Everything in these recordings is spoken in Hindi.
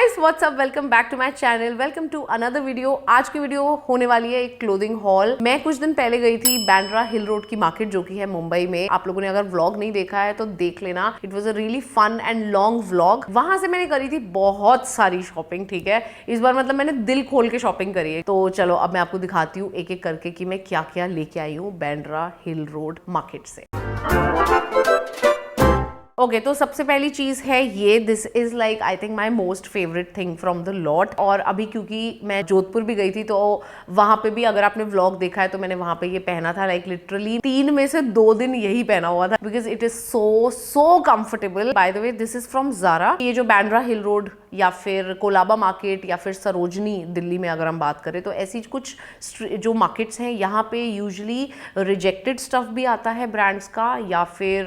Guys what's up, welcome back to my channel, welcome to another video. आज की वीडियो होने वाली है एक क्लोथिंग हॉल। मैं कुछ दिन पहले गई थी बांद्रा हिल रोड की मार्केट, जो कि है मुंबई में। आप लोगों ने अगर व्लॉग नहीं देखा है तो देख लेना। It was a really fun and long vlog. वहां से मैंने करी थी बहुत सारी शॉपिंग, ठीक है। इस बार मतलब मैंने दिल खोल के शॉपिंग करी है। तो चलो अब मैं आपको दिखाती हूँ एक एक करके कि मैं क्या क्या लेके आई हूँ बांद्रा हिल रोड मार्केट से। ओके, तो सबसे पहली चीज है ये, this is like I think my most favourite thing from the lot. और अभी क्योंकि मैं जोधपुर भी गई थी तो वहां पे भी अगर आपने व्लॉग देखा है तो मैंने वहां पे ये पहना था। लाइक लिटरली 3 में से 2 दिन यही पहना हुआ था, because it is so comfortable. By the way this is from Zara. ये जो बांद्रा हिल रोड या फिर कोलाबा मार्केट या फिर सरोजनी दिल्ली में अगर हम बात करें तो ऐसी कुछ जो मार्केट्स हैं, यहाँ पे यूजुअली रिजेक्टेड स्टफ भी आता है ब्रांड्स का, या फिर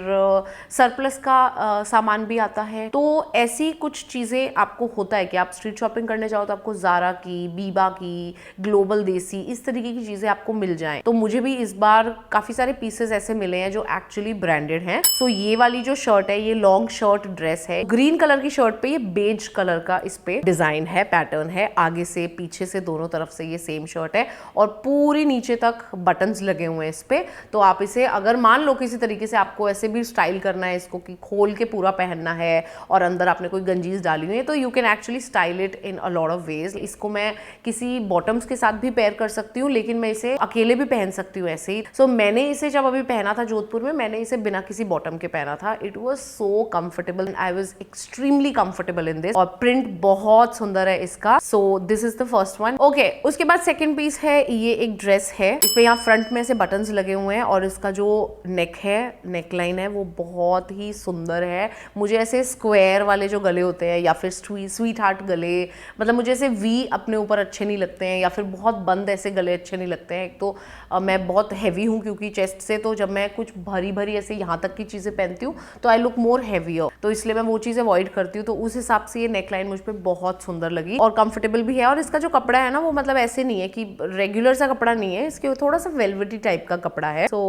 सरप्लस का सामान भी आता है। तो ऐसी कुछ चीज़ें आपको होता है कि आप स्ट्रीट शॉपिंग करने जाओ तो आपको ज़ारा की, बीबा की, ग्लोबल देसी, इस तरीके की चीज़ें आपको मिल जाएं। तो मुझे भी इस बार काफ़ी सारे पीसेस ऐसे मिले हैं जो एक्चुअली ब्रांडेड हैं। सो ये वाली जो शर्ट है, ये लॉन्ग शर्ट ड्रेस है, ग्रीन कलर की शर्ट पे ये बेज कलर का इस पे डिजाइन है, पैटर्न है। आगे से पीछे से दोनों तरफ से ये सेम शर्ट है और पूरी नीचे तक बटन्स लगे हुए हैं इस पे। तो आप इसे अगर मान लो किसी तरीके से आपको ऐसे भी स्टाइल करना है इसको कि खोल के पूरा पहनना है और अंदर आपने कोई गंजीज डाली हुई है, तो you can actually style it in a lot of ways. इसको मैं किसी बॉटम्स के साथ भी पेयर कर सकती हूँ, लेकिन मैं इसे अकेले भी पहन सकती हूँ ऐसे ही। सो मैंने इसे जब अभी पहना था जोधपुर में, मैंने इसे बिना किसी बॉटम के पहना था। It was so comfortable, I was extremely comfortable in this. और प्रिंट बहुत सुंदर है इसका। सो this is the first one. Okay, उसके बाद सेकेंड पीस है, ये एक ड्रेस है। इस पे यहाँ फ्रंट में से बटन्स लगे हुए हैं और इसका जो नेक है, नेक लाइन है, वो बहुत ही सुंदर है। मुझे ऐसे स्क्वायर वाले जो गले होते हैं या फिर स्वीट हार्ट गले, मतलब मुझे ऐसे वी अपने ऊपर अच्छे नहीं लगते हैं, या फिर बहुत बंद ऐसे गले अच्छे नहीं लगते हैं। एक तो मैं बहुत हैवी हूँ क्योंकि चेस्ट से, तो जब मैं कुछ भरी भरी ऐसे यहाँ तक की चीज़ें पहनती हूँ तो आई लुक मोर हैवियर, तो इसलिए मैं वो चीज़ अवॉइड करती हूँ। तो उस हिसाब से ये नेक लाइन मुझ पर बहुत सुंदर लगी और कंफर्टेबल भी है। और इसका जो कपड़ा है ना, वो मतलब ऐसे नहीं है कि रेगुलर सा कपड़ा नहीं है, इसके थोड़ा सा वेलवेटी टाइप का कपड़ा है। So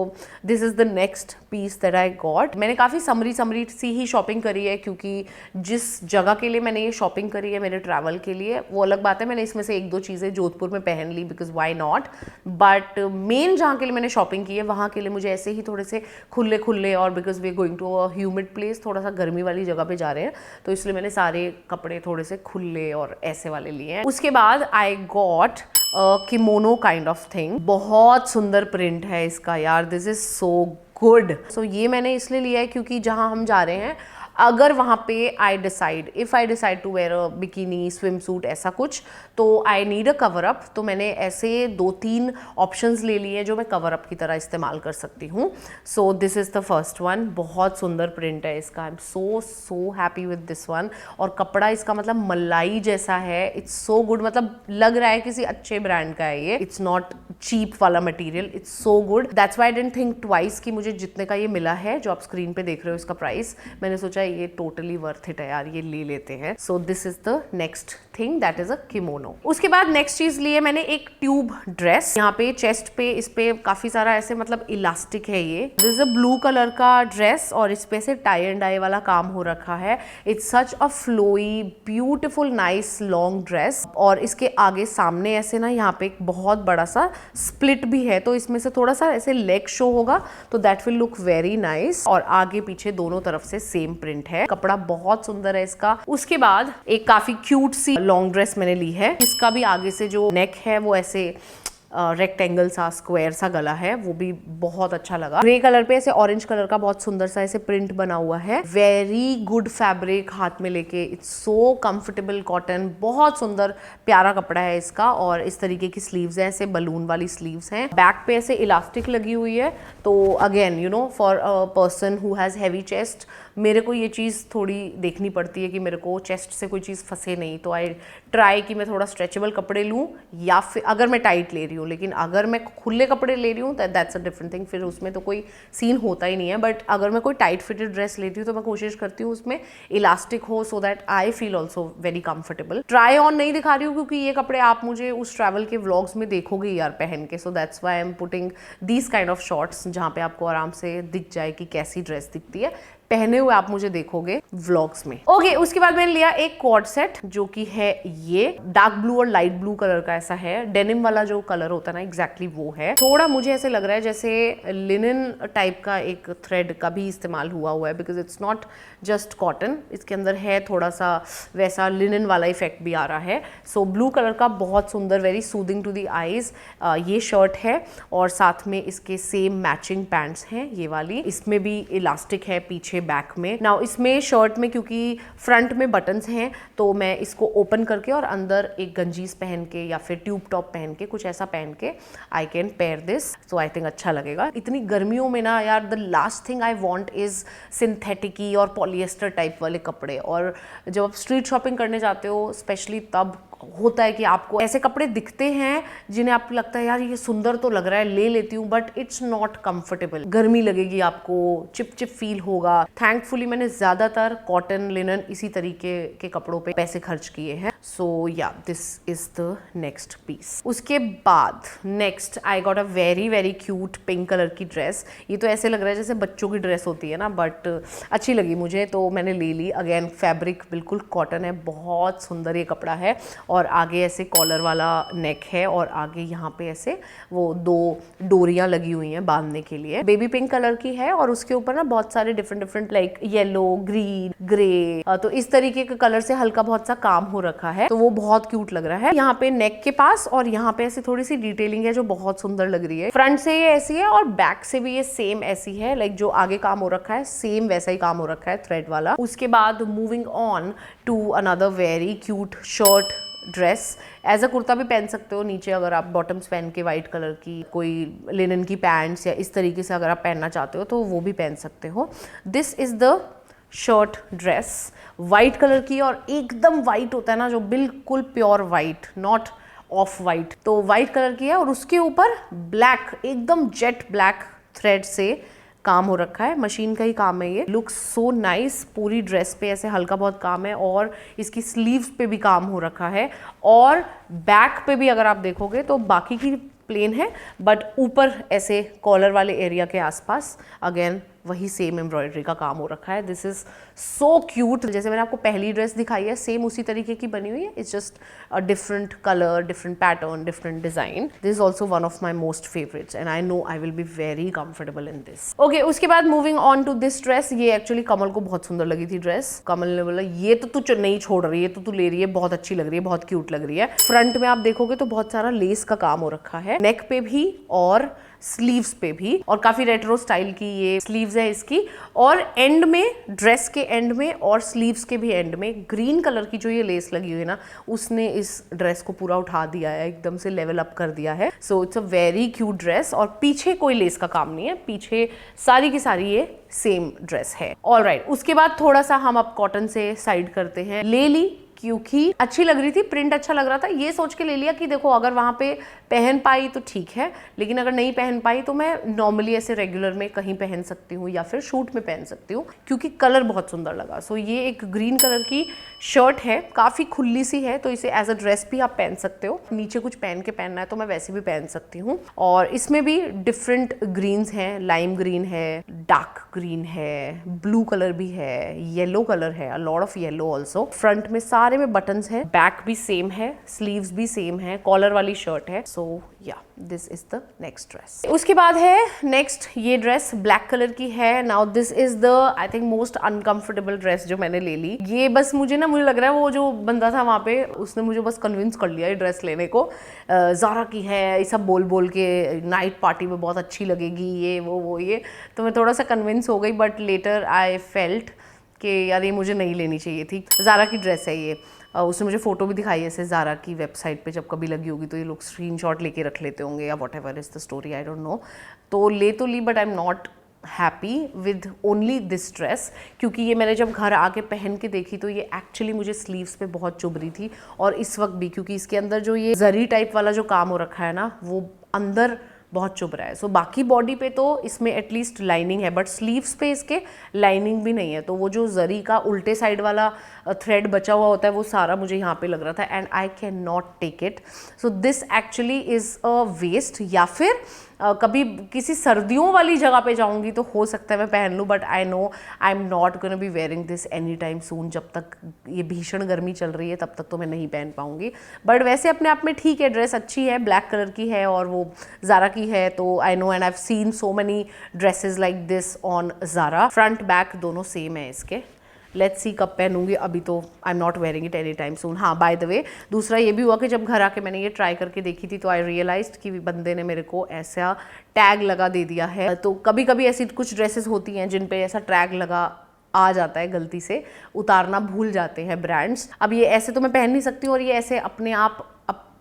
this is the next piece that I got. मैंने काफ़ी समरी सी ही शॉपिंग करी है, क्योंकि जिस जगह के लिए मैंने ये शॉपिंग करी है मेरे ट्रैवल के लिए, वो अलग बात है। मैंने इसमें से 1-2 चीज़ें जोधपुर में पहन ली, बिकॉज वाई नॉट। बट मेन जहाँ के लिए मैंने शॉपिंग की है, वहाँ के लिए मुझे ऐसे ही थोड़े से खुले खुले, और because we going to a humid place, थोड़ा सा गर्मी वाली जगह पे जा रहे हैं, तो इसलिए मैंने सारे कपड़े थोड़े से खुले और ऐसे वाले लिए हैं। उसके बाद I got kimono kind of thing. बहुत सुंदर प्रिंट है इसका यार, दिस इज सो गुड। सो ये मैंने इसलिए लिया है क्योंकि जहाँ हम जा रहे हैं, अगर वहाँ पे if I decide to wear a bikini, swim suit, ऐसा कुछ, तो I need a cover up. तो मैंने ऐसे 2-3 ऑप्शंस ले लिए हैं जो मैं कवर अप की तरह इस्तेमाल कर सकती हूँ। So this is the first one. बहुत सुंदर प्रिंट है इसका, I am so happy with this one. और कपड़ा इसका मतलब मलाई जैसा है, इट्स सो गुड। मतलब लग रहा है किसी अच्छे ब्रांड का है ये, इट्स नॉट चीप वाला material, it's so good. That's why I didn't think twice कि मुझे जितने का ये मिला है, जो आप स्क्रीन पे देख रहे हो इसका प्राइस, मैंने सोचा ये टोटली वर्थ इट है यार, ये ले लेते हैं। सो this is the next thing, that is a kimono. उसके बाद नेक्स्ट चीज ली है मैंने, एक ट्यूब ड्रेस। यहाँ पे चेस्ट पे इस पे काफी सारा ऐसे मतलब इलास्टिक है ये। This is a blue colour का ड्रेस और इस पे से टाई एंड डाई वाला काम हो रखा है। It's such a flowy, beautiful, nice long dress. और इसके आगे सामने ऐसे ना, यहाँ पे एक बहुत बड़ा सा स्प्लिट भी है, तो इसमें से थोड़ा सा ऐसे लेग शो होगा, तो that will look very nice. और आगे पीछे दोनों तरफ से सेम प्रिंट है, कपड़ा बहुत सुंदर है इसका। उसके बाद एक काफी क्यूट सी लॉन्ग ड्रेस मैंने ली है। इसका भी आगे से जो नेक है वो ऐसे रेक्टेंगल सा, स्क्वायर सा गला है, वो भी बहुत अच्छा लगा। ग्रे कलर पे ऐसे ऑरेंज कलर का बहुत सुंदर सा ऐसे प्रिंट बना हुआ है। वेरी गुड फैब्रिक, हाथ में लेके इट्स सो कंफर्टेबल, कॉटन, बहुत सुंदर प्यारा कपड़ा है इसका। और इस तरीके की स्लीव्स है, ऐसे बलून वाली स्लीव्स हैं। बैक पे ऐसे इलास्टिक लगी हुई है, तो again you know for a person who has heavy chest, मेरे को ये चीज़ थोड़ी देखनी पड़ती है कि मेरे को चेस्ट से कोई चीज़ फंसे नहीं। तो आई ट्राई कि मैं थोड़ा स्ट्रेचेबल कपड़े लूँ, या फिर अगर मैं टाइट ले रही हूँ, लेकिन अगर मैं खुले कपड़े ले रही हूँ दैट्स अ डिफरेंट थिंग, फिर उसमें तो कोई सीन होता ही नहीं है। बट अगर मैं कोई टाइट फिटेड ड्रेस लेती हूँ तो मैं कोशिश करती हूँ उसमें इलास्टिक हो, so that I feel also very comfortable. Try on नहीं दिखा रही हूँ क्योंकि ये कपड़े आप मुझे उस ट्रैवल के व्लॉग्स में देखोगे यार पहन के। So that's why I am putting these kind of shorts, जहाँ पे आपको आराम से दिख जाए कि कैसी ड्रेस दिखती है। पहने हुए आप मुझे देखोगे व्लॉग्स में। ओके, उसके बाद मैंने लिया एक कॉर्ड सेट जो कि है ये डार्क ब्लू और लाइट ब्लू कलर का ऐसा है, डेनिम वाला जो कलर होता है ना एग्जैक्टली वो है। थोड़ा मुझे ऐसे लग रहा है जैसे लिनन टाइप का एक थ्रेड का भी इस्तेमाल हुआ है, because it's not just cotton, इसके अंदर है थोड़ा सा वैसा लिनन वाला इफेक्ट भी आ रहा है। सो ब्लू कलर का बहुत सुंदर, very soothing to the eyes ये शर्ट है और साथ में इसके सेम मैचिंग पैंट्स हैं ये वाली। इसमें भी इलास्टिक है पीछे बैक में। नाउ इसमें शर्ट में क्योंकि फ्रंट में बटन्स हैं तो मैं इसको ओपन करके और अंदर एक गंजीस पहन के या फिर ट्यूब टॉप पहन के कुछ ऐसा पहन के I can pair this, so I think अच्छा लगेगा। इतनी गर्मियों में ना यार the last thing I want is synthetic और पॉलिएस्टर टाइप वाले कपड़े। और जब आप स्ट्रीट शॉपिंग करने जाते हो स्पेशली तब होता है कि आपको ऐसे कपड़े दिखते हैं जिन्हें आपको लगता है यार ये सुंदर तो लग रहा है, ले लेती हूँ, बट इट्स नॉट कंफर्टेबल। गर्मी लगेगी आपको, चिप चिप फील होगा। थैंकफुली मैंने ज्यादातर कॉटन, लिनन इसी तरीके के कपड़ों पे पैसे खर्च किए हैं। So yeah this is the next piece. उसके बाद next I got a very very cute pink colour की ड्रेस। ये तो ऐसे लग रहा है जैसे बच्चों की ड्रेस होती है ना, बट अच्छी लगी मुझे तो मैंने ले ली। अगेन फैब्रिक बिल्कुल कॉटन है, बहुत सुंदर ये कपड़ा है और आगे ऐसे कॉलर वाला नेक है और आगे यहाँ पे ऐसे वो दो डोरियां लगी हुई हैं बांधने के लिए। बेबी पिंक कलर की है और उसके ऊपर ना बहुत सारे different different like yellow, green, grey, तो इस तरीके के कलर से हल्का बहुत सा काम हो रखा है, तो वो बहुत क्यूट लग रहा है। यहाँ पे नेक के पास और यहाँ पे ऐसे थोड़ी सी डिटेलिंग है जो बहुत सुंदर लग रही है। फ्रंट से ये ऐसी है और बैक से भी ये सेम ऐसी है, लाइक जो आगे काम हो रखा है सेम वैसा ही काम हो रखा है थ्रेड वाला। उसके बाद moving on to another very cute shirt dress. As a kurta भी पहन सकते हो नीचे, अगर आप बॉटम्स पहन के वाइट कलर की कोई लिनन की पैंट्स या इस तरीके से अगर आप पहनना चाहते हो तो वो भी पहन सकते हो। This is the shirt dress, white colour की और एकदम वाइट होता है ना जो बिल्कुल pure white, not of white, तो वाइट कलर की है और उसके ऊपर ब्लैक, एकदम जेट ब्लैक थ्रेड से काम हो रखा है। मशीन का ही काम है ये। Looks so nice. पूरी ड्रेस पे ऐसे हल्का बहुत काम है और इसकी स्लीव्स पे भी काम हो रखा है और बैक पे भी अगर आप देखोगे तो बाकी की प्लेन है बट ऊपर ऐसे कॉलर वाले एरिया के आसपास अगेन वही सेम एम्ब्रॉयडरी का काम हो रखा है। This is so cute. जैसे मैंने आपको पहली ड्रेस दिखाई है सेम उसी तरीके की बनी हुई है, it's just a different colour, different pattern, different design. This is also one of my most favourites and I know I will be very comfortable in this. Okay, उसके बाद moving on to this dress. ये एक्चुअली कमल को बहुत सुंदर लगी थी ड्रेस। कमल ने बोला ये तो तू नहीं छोड़ रही है, तो तू ले रही है, बहुत अच्छी लग रही है, बहुत क्यूट लग रही है। फ्रंट में आप देखोगे तो बहुत सारा लेस का काम हो रखा है, नेक पे भी और स्लीव्स पे भी, और काफी रेट्रो स्टाइल की ये स्लीव्स है इसकी। और एंड में, ड्रेस के एंड में और स्लीव्स के भी एंड में ग्रीन कलर की जो ये लेस लगी हुई है ना, उसने इस ड्रेस को पूरा उठा दिया है, एकदम से लेवल अप कर दिया है। So it's a very cute dress और पीछे कोई लेस का काम नहीं है, पीछे सारी की सारी ये सेम ड्रेस है। ऑलराइट, उसके बाद थोड़ा सा हम अब कॉटन से साइड करते हैं। ले ली क्योंकि अच्छी लग रही थी, प्रिंट अच्छा लग रहा था, ये सोच के ले लिया कि देखो अगर वहाँ पे पहन पाई तो ठीक है, लेकिन अगर नहीं पहन पाई तो मैं नॉर्मली ऐसे रेगुलर में कहीं पहन सकती हूँ या फिर शूट में पहन सकती हूँ, क्योंकि कलर बहुत सुंदर लगा। सो ये एक ग्रीन कलर की शर्ट है, काफ़ी खुली सी है, तो इसे एज अ ड्रेस भी आप पहन सकते हो। नीचे कुछ पहन के पहनना है तो मैं वैसे भी पहन सकती हूँ। और इसमें भी डिफरेंट ग्रीन्स हैं, लाइम ग्रीन है, डार्क ग्रीन है, ब्लू कलर भी है, येलो कलर है, a lot of yellow also. Front में सारे में बटन्स है, बैक भी सेम है, स्लीव्स भी सेम है, कॉलर वाली शर्ट है। सो yeah this is the next dress. उसके बाद है नेक्स्ट ये ड्रेस, ब्लैक कलर की है। Now this is the I think most uncomfortable dress जो मैंने ले ली। ये बस मुझे लग रहा है वो जो बंदा था वहाँ पे उसने मुझे बस कन्विंस कर लिया ये ड्रेस लेने को। ज़ारा की है, ये सब बोल बोल के नाइट पार्टी में बहुत अच्छी लगेगी, ये वो ये, तो मैं थोड़ा सा कन्विंस हो गई, बट लेटर आई फेल्ट कि यार ये मुझे नहीं लेनी चाहिए थी। ज़ारा की ड्रेस है ये, उसने मुझे फोटो भी दिखाई है ऐसे ज़ारा की वेबसाइट पे, जब कभी लगी होगी तो ये लोग स्क्रीनशॉट लेके रख लेते होंगे या whatever is the story, I don't know. तो ले तो ली but I am not happy with only this dress, क्योंकि ये मैंने जब घर आके पहन के देखी तो ये एक्चुअली मुझे स्लीव्स पे बहुत चुभ रही थी, और इस वक्त भी, क्योंकि इसके अंदर जो ये जरी टाइप वाला जो काम हो रखा है ना वो अंदर बहुत चुभ रहा है। सो बाकी बॉडी पे तो इसमें एटलीस्ट लाइनिंग है, बट स्लीव्स पे इसके लाइनिंग भी नहीं है, तो वो जो जरी का उल्टे साइड वाला थ्रेड बचा हुआ होता है वो सारा मुझे यहाँ पे लग रहा था and I can not take it. So this actually is a waste, या फिर कभी किसी सर्दियों वाली जगह पे जाऊंगी तो हो सकता है मैं पहन लूँ, but I know I am not gonna be wearing this any time सून। जब तक ये भीषण गर्मी चल रही है तब तक तो मैं नहीं पहन पाऊंगी। बट वैसे अपने आप में ठीक है, ड्रेस अच्छी है, ब्लैक कलर की है और वो ज़ारा की है, तो I know and I have seen so many dresses like this on Zara. Front back दोनों सेम है इसके। लेट्स सी कब पहनूंगी, अभी तो I am not wearing it any time soon. हाँ, बाय द वे दूसरा ये भी हुआ कि जब घर आके मैंने ये ट्राई करके देखी थी तो आई रियलाइज्ड कि बंदे ने मेरे को ऐसा टैग लगा दे दिया है। तो कभी कभी ऐसी कुछ ड्रेसेस होती हैं जिन पे ऐसा टैग लगा आ जाता है, गलती से उतारना भूल जाते हैं ब्रांड्स। अब ये ऐसे तो मैं पहन नहीं सकती और ये ऐसे अपने आप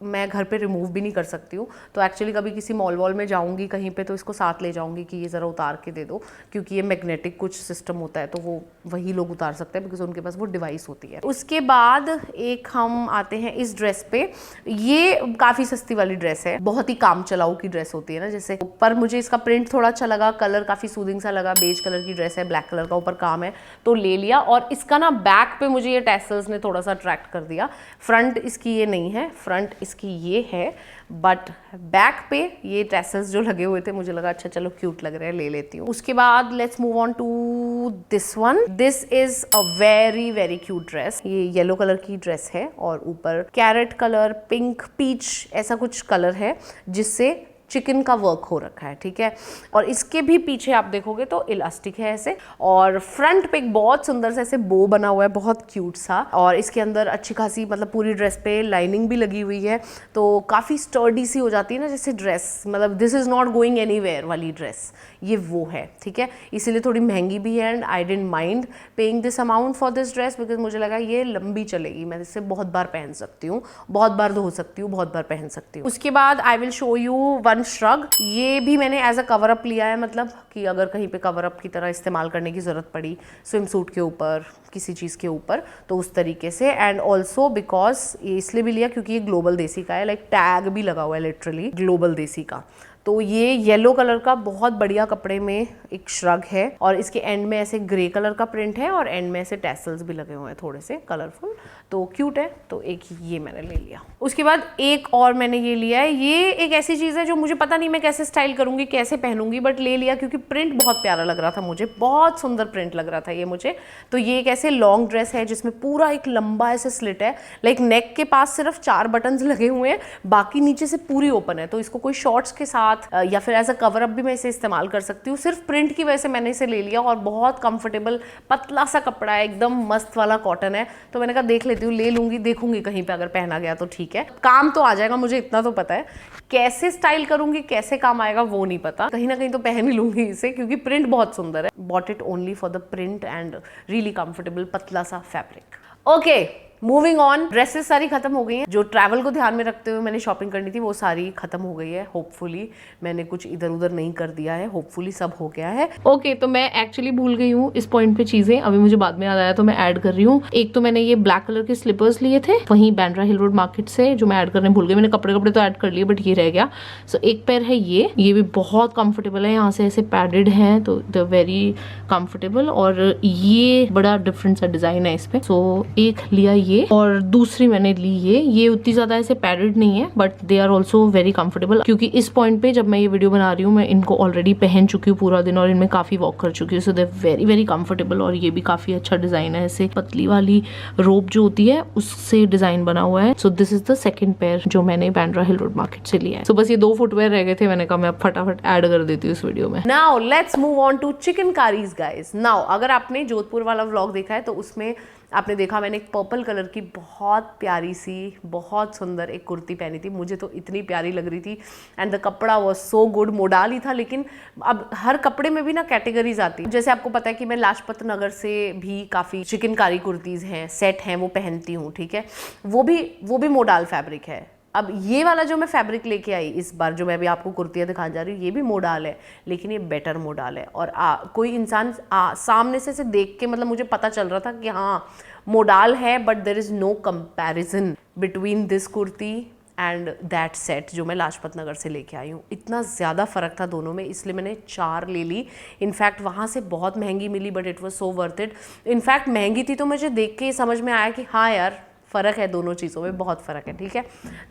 मैं घर पे रिमूव भी नहीं कर सकती हूँ। तो एक्चुअली कभी किसी मॉल वॉल में जाऊँगी कहीं पे तो इसको साथ ले जाऊँगी कि ये ज़रा उतार के दे दो, क्योंकि ये मैग्नेटिक कुछ सिस्टम होता है तो वो वही लोग उतार सकते हैं बिकॉज उनके पास वो डिवाइस होती है। उसके बाद एक हम आते हैं इस ड्रेस पे। ये काफ़ी सस्ती वाली ड्रेस है, बहुत ही काम चलाऊ की ड्रेस होती है ना जैसे, पर मुझे इसका प्रिंट थोड़ा अच्छा लगा, कलर काफ़ी सूदिंग सा लगा, बेज कलर की ड्रेस है, ब्लैक कलर का ऊपर काम है तो ले लिया। और इसका ना बैक पे मुझे ये टैसल्स ने थोड़ा सा अट्रैक्ट कर दिया। फ्रंट इसकी ये नहीं है, फ्रंट इसकी ये है, बट बैक पे ये टैसल्स जो लगे हुए थे मुझे लगा अच्छा चलो क्यूट लग रहे हैं, ले लेती हूँ। उसके बाद let's move on to this one. This is a very very cute dress. ये येलो कलर की ड्रेस है और ऊपर कैरेट कलर, पिंक, पीच ऐसा कुछ कलर है जिससे चिकन का वर्क हो रखा है, ठीक है। और इसके भी पीछे आप देखोगे तो इलास्टिक है ऐसे, और फ्रंट पे एक बहुत सुंदर सा ऐसे बो बना हुआ है, बहुत क्यूट सा। और इसके अंदर अच्छी खासी मतलब पूरी ड्रेस पे लाइनिंग भी लगी हुई है तो काफ़ी स्टर्डी सी हो जाती है ना जैसे ड्रेस, मतलब this is not going anywhere वाली ड्रेस, ये वो है, ठीक है। इसीलिए थोड़ी महंगी भी है and I didn't mind paying this amount for this dress because मुझे लगा ये लंबी चलेगी, मैं इससे बहुत बार पहन सकती हूँ, बहुत बार धो सकती हूँ, बहुत बार पहन सकती हूँ। उसके बाद I will show you one shrug. ये भी मैंने एज अ कवर अप लिया है, मतलब कि अगर कहीं पे कवर अप की तरह इस्तेमाल करने की ज़रूरत पड़ी स्विम सूट के ऊपर, किसी चीज़ के ऊपर, तो उस तरीके से। एंड ऑल्सो बिकॉज ये इसलिए भी लिया क्योंकि ये ग्लोबल देसी का है, लाइक टैग भी लगा हुआ है लिटरली ग्लोबल देसी का। तो ये येलो कलर का बहुत बढ़िया कपड़े में एक श्रग है और इसके एंड में ऐसे ग्रे कलर का प्रिंट है और एंड में ऐसे टैसल्स भी लगे हुए हैं थोड़े से कलरफुल, तो क्यूट है। तो एक ये मैंने ले लिया। उसके बाद एक और मैंने ये लिया है। ये एक ऐसी चीज़ है जो मुझे पता नहीं मैं कैसे स्टाइल करूँगी, कैसे पहनूंगी, बट ले लिया क्योंकि प्रिंट बहुत प्यारा लग रहा था मुझे, बहुत सुंदर प्रिंट लग रहा था ये मुझे। तो ये एक ऐसे लॉन्ग ड्रेस है जिसमें पूरा एक लंबा ऐसे स्लिट है, लाइक नेक के पास सिर्फ 4 बटन्स लगे हुए हैं, बाकी नीचे से पूरी ओपन है। तो इसको कोई शॉर्ट्स के साथ या फिर एज अ कवर अप भी मैं इसे इस्तेमाल कर सकती हूँ। सिर्फ प्रिंट की वजह से मैंने इसे ले लिया और बहुत कंफर्टेबल पतला सा कपड़ा है, एकदम मस्त वाला कॉटन है। तो मैंने कहा देख लेती हूँ, ले लूंगी, देखूंगी कहीं पे अगर पहना गया तो ठीक है, काम तो आ जाएगा, मुझे इतना तो पता है। कैसे स्टाइल करूंगी, कैसे काम आएगा वो नहीं पता, कहीं ना कहीं तो पहन ही लूंगी इसे क्योंकि प्रिंट बहुत सुंदर है। Bought it only for the print and really comfortable पतला सा fabric. Okay, moving on. Dresses सारी खत्म हो गई हैं, जो ट्रैवल को ध्यान में रखते हुए मैंने शॉपिंग करनी थी वो सारी खत्म हो गई है। होपफुली मैंने कुछ इधर उधर नहीं कर दिया है, होपफुली सब हो गया है। ओके, तो मैं एक्चुअली भूल गई हूँ इस पॉइंट पे चीजें, अभी मुझे बाद में याद आया तो मैं ऐड कर रही हूँ। एक तो मैंने ये ब्लैक कलर के स्लीपर्स लिए थे वहीं बैंड्रा हिल रोड मार्केट से, जो मैं ऐड करने भूल गई। मैंने कपड़े तो ऐड कर लिए बट ये रह गया। सो एक पेयर है ये भी बहुत कंफर्टेबल है, यहाँ से ऐसे पैडेड है तो दे वेरी कंफर्टेबल, और ये बड़ा डिफरेंट सा डिजाइन है इस पे। सो एक लिया ये, और दूसरी मैंने ली ये उतनी ज्यादा ऐसे पैडेड नहीं है but they are also very comfortable, क्योंकि इस पॉइंट पे जब मैं ये वीडियो बना रही हूँ मैं इनको ऑलरेडी पहन चुकी हूँ पूरा दिन और इनमें काफी वॉक कर चुकी हूँ। सो दे वेरी वेरी कंफर्टेबल, और ये भी काफी अच्छा डिजाइन है, ऐसे पतली वाली रोप जो होती है उससे डिजाइन बना हुआ है। So this is the second pair जो मैंने बैंड्रा हिल रोड मार्केट से लिया है। सो बस ये 2 फुटवेयर रह गए थे, मैंने कहा मैं फटाफट ऐड कर देती हूँ इस वीडियो में। Now let's move on to chikankaris guys. Now अगर आपने जोधपुर वाला व्लॉग देखा है तो उसमें आपने देखा मैंने एक पर्पल कलर की बहुत प्यारी सी बहुत सुंदर एक कुर्ती पहनी थी, मुझे तो इतनी प्यारी लग रही थी एंड द कपड़ा वॉज सो गुड। मोडाल ही था, लेकिन अब हर कपड़े में भी ना कैटेगरीज आती है। जैसे आपको पता है कि मैं लाजपत नगर से भी काफ़ी चिकनकारी कुर्तीज़ हैं, सेट हैं, वो पहनती हूँ, ठीक है। वो भी मोडाल फैब्रिक है। अब ये वाला जो मैं फैब्रिक लेके आई इस बार, जो मैं अभी आपको कुर्तियाँ दिखाने जा रही हूँ, ये भी मोडाल है, लेकिन ये बेटर मोडाल है। और कोई इंसान सामने से देख के मतलब मुझे पता चल रहा था कि हाँ मोडाल है, but there is no comparison between this kurti and that set जो मैं लाजपत नगर से लेके आई हूँ। इतना ज़्यादा फ़र्क था दोनों में, इसलिए मैंने 4 ले ली। इनफैक्ट वहाँ से बहुत महंगी मिली but it was so worth it. In fact महंगी थी तो मुझे देख के ही समझ में आया कि हाँ यार फ़र्क है, दोनों चीज़ों में बहुत फ़र्क है, ठीक है।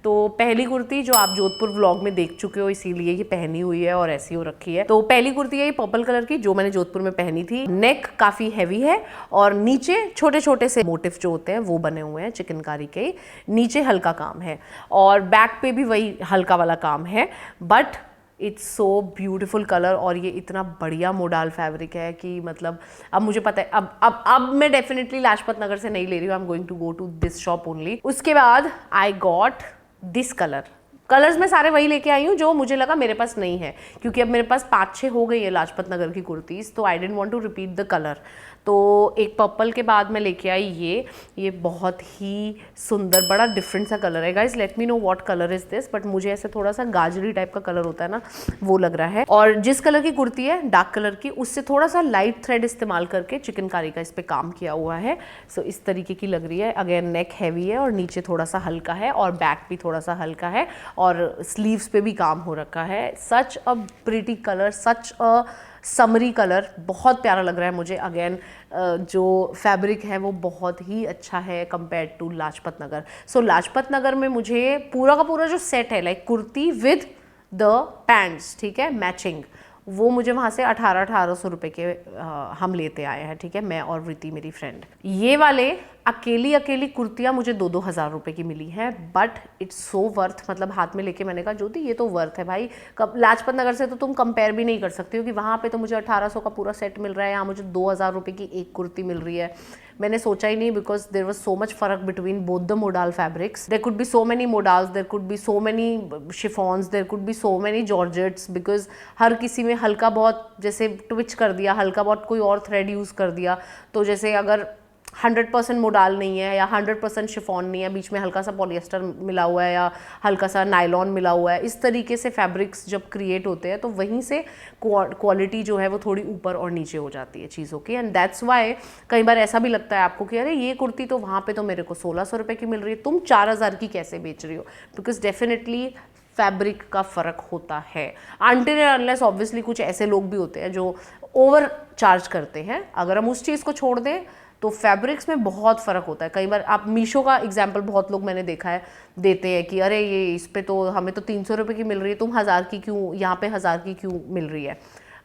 तो पहली कुर्ती जो आप जोधपुर व्लॉग में देख चुके हो, इसीलिए ये पहनी हुई है और ऐसी हो रखी है। तो पहली कुर्ती है ये पर्पल कलर की जो मैंने जोधपुर में पहनी थी। नेक काफ़ी हैवी है और नीचे छोटे छोटे से मोटिव जो होते हैं वो बने हुए हैं चिकनकारी के, नीचे हल्का काम है और बैक पे भी वही हल्का वाला काम है, but it's so beautiful colour और ये इतना बढ़िया मोडाल फैब्रिक है कि मतलब अब मुझे पता है अब मैं डेफिनेटली लाजपत नगर से नहीं ले रही हूँ, I am going to go to this shop only. उसके बाद आई गॉट दिस कलर्स मैं सारे वही लेके आई हूँ जो मुझे लगा मेरे पास नहीं है, क्योंकि अब मेरे पास 5-6 हो गई है लाजपत नगर की कुर्तीज़, तो I don't want to repeat the colour. तो एक पर्पल के बाद मैं लेके आई ये बहुत ही सुंदर बड़ा डिफरेंट सा कलर है। Guys let me know what colour is this, but मुझे ऐसे थोड़ा सा गाजरी टाइप का कलर होता है ना, वो लग रहा है। और जिस कलर की कुर्ती है डार्क कलर की, उससे थोड़ा सा लाइट थ्रेड इस्तेमाल करके चिकनकारी का इस पर काम किया हुआ है। सो इस तरीके की लग रही है। अगेन नेक हैवी है और नीचे थोड़ा सा हल्का है और बैक भी थोड़ा सा हल्का है और स्लीव्स पे भी काम हो रखा है। Such a pretty colour, such a summery colour, बहुत प्यारा लग रहा है मुझे। अगेन जो फैब्रिक है वो बहुत ही अच्छा है कंपेयर्ड टू लाजपत नगर। सो लाजपत नगर में मुझे पूरा का पूरा जो सेट है like kurti with the pants, ठीक है, मैचिंग, वो मुझे वहाँ से 1800 रुपये के हम लेते आए हैं, ठीक है, मैं और वृति मेरी फ्रेंड। ये वाले अकेली कुर्तियाँ मुझे 2-2 हज़ार रुपये की मिली हैं, बट इट्स सो वर्थ। मतलब हाथ में लेके मैंने कहा ज्योति ये तो वर्थ है भाई। लाजपत नगर से तो तुम कंपेयर भी नहीं कर सकती हो कि वहाँ पे तो मुझे 1800 का पूरा सेट मिल रहा है, यहाँ मुझे 2000 रुपये की एक कुर्ती मिल रही है। मैंने सोचा ही नहीं, because there was so much फर्क between both the modal fabrics. There could be so many modals, there could be so many chiffons, there could be so many georgettes, because हर किसी में हल्का बहुत जैसे ट्विच कर दिया, हल्का बहुत कोई और थ्रेड यूज़ कर दिया। तो जैसे अगर 100% मोडाल नहीं है या 100% शिफॉन नहीं है, बीच में हल्का सा पॉलिएस्टर मिला हुआ है या हल्का सा नायलॉन मिला हुआ है, इस तरीके से फैब्रिक्स जब क्रिएट होते हैं तो वहीं से क्वालिटी जो है वो थोड़ी ऊपर और नीचे हो जाती है चीज़ों की। एंड दैट्स वाई कई बार ऐसा भी लगता है आपको कि अरे ये कुर्ती तो वहाँ पे तो मेरे को 1600 रुपये की मिल रही है, तुम 4000 की कैसे बेच रही हो? बिकॉज डेफिनेटली फैब्रिक का फ़र्क होता है। अनटिल एंड अनलेस ऑब्वियसली कुछ ऐसे लोग भी होते हैं जो ओवर चार्ज करते हैं। अगर हम उस चीज़ को छोड़ दें तो फैब्रिक्स में बहुत फ़र्क होता है। कई बार आप मीशो का एग्जाम्पल बहुत लोग मैंने देखा है देते हैं कि अरे ये इस पे तो हमें तो 300 रुपये की मिल रही है, तुम 1000 की क्यों, यहाँ पे 1000 की क्यों मिल रही है?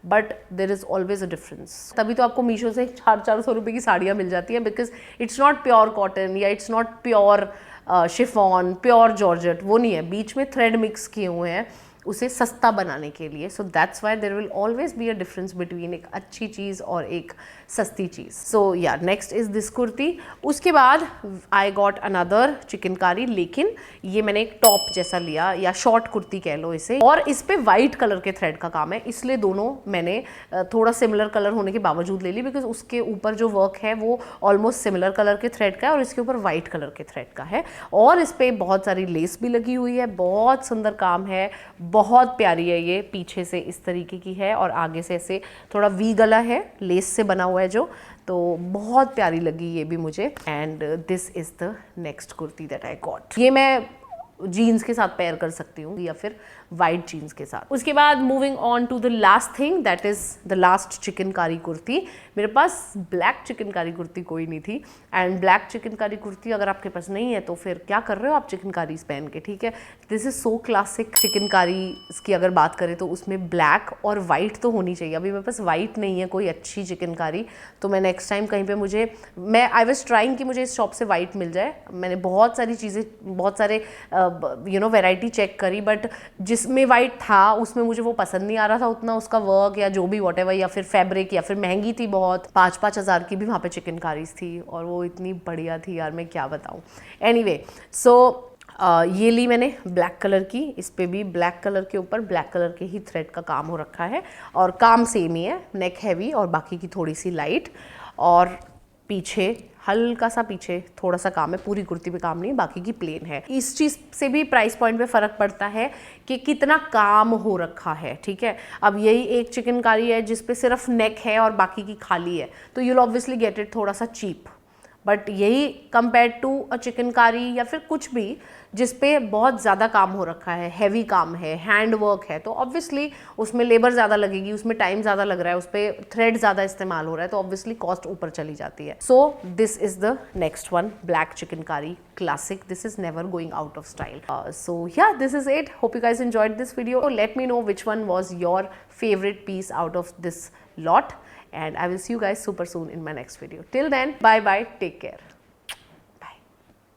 But there is always a difference. तभी तो आपको मीशो से 400 रुपये की साड़ियाँ मिल जाती हैं, because it's not pure cotton या it's not pure chiffon, pure georgette, वो नहीं है, बीच में थ्रेड मिक्स किए हुए हैं उसे सस्ता बनाने के लिए। So that's why there will always be a difference between एक अच्छी चीज़ और एक सस्ती चीज़। सो या नेक्स्ट इज़ दिस कुर्ती। उसके बाद आई गॉट अनदर चिकनकारी, लेकिन ये मैंने एक टॉप जैसा लिया या शॉर्ट कुर्ती कह लो इसे, और इस पे वाइट कलर के थ्रेड का काम है, इसलिए दोनों मैंने थोड़ा सिमिलर कलर होने के बावजूद ले ली, बिकॉज उसके ऊपर जो वर्क है वो ऑलमोस्ट सिमिलर कलर के थ्रेड का है और इसके ऊपर वाइट कलर के थ्रेड का है और इस पर बहुत सारी लेस भी लगी हुई है। बहुत सुंदर काम है, बहुत प्यारी है ये। पीछे से इस तरीके की है और आगे से ऐसे थोड़ा वी गला है, लेस से बना हुआ है जो, तो बहुत प्यारी लगी ये भी मुझे। And this is the next kurti that I got. ये मैं जीन्स के साथ पेयर कर सकती हूँ या फिर वाइट जीन्स के साथ। उसके बाद moving on to the last thing, that is the last chikankari kurti. मेरे पास ब्लैक चिकनकारी कुर्ती कोई नहीं थी, एंड ब्लैक चिकनकारी कुर्ती अगर आपके पास नहीं है तो फिर क्या कर रहे हो आप चिकनकारी पहन के, ठीक है। This is so classic. Chikankari की अगर बात करें तो उसमें ब्लैक और वाइट तो होनी चाहिए। अभी मेरे पास वाइट नहीं है कोई अच्छी चिकनकारी, तो मैं नेक्स्ट टाइम कहीं पे आई वाज ट्राइंग कि मुझे इस शॉप से वाइट मिल जाए। मैंने बहुत सारी चीज़ें, बहुत सारे वैरायटी चेक करी, बट जिसमें वाइट था उसमें मुझे वो पसंद नहीं आ रहा था उतना, उसका वर्क या जो भी वॉटेवर, या फिर फैब्रिक, या फिर महंगी थी बहुत, 5-5 हज़ार की भी वहाँ पे चिकनकारीज थी और वो इतनी बढ़िया थी यार, मैं क्या बताऊँ। एनीवे सो ये ली मैंने ब्लैक कलर की, इस पे भी ब्लैक कलर के ऊपर ब्लैक कलर के ही थ्रेड का काम हो रखा है और काम सेम ही है, नेक हैवी और बाकी की थोड़ी सी लाइट, और पीछे हल्का सा पीछे थोड़ा सा काम है, पूरी कुर्ती पे काम नहीं, बाकी की प्लेन है। इस चीज़ से भी प्राइस पॉइंट पे फ़र्क पड़ता है कि कितना काम हो रखा है, ठीक है। अब यही एक चिकनकारी है जिस पे सिर्फ नेक है और बाकी की खाली है, तो यूल ऑब्वियसली गेट इट थोड़ा सा चीप, बट यही कंपेयर टू अ चिकनकारी या फिर कुछ भी जिस पे बहुत ज़्यादा काम हो रखा है, हैवी काम है, हैंड वर्क है, तो ऑब्वियसली उसमें लेबर ज़्यादा लगेगी, उसमें टाइम ज़्यादा लग रहा है, उस पर थ्रेड ज़्यादा इस्तेमाल हो रहा है, तो ऑब्वियसली कॉस्ट ऊपर चली जाती है. So this is the next one, black chikankari classic. This is never going out of style. So yeah, this is it. Hope you guys enjoyed this video. Let me know which one was your favorite piece out of this lot, and I will see you guys super soon in my next video. Till then, bye bye, take care.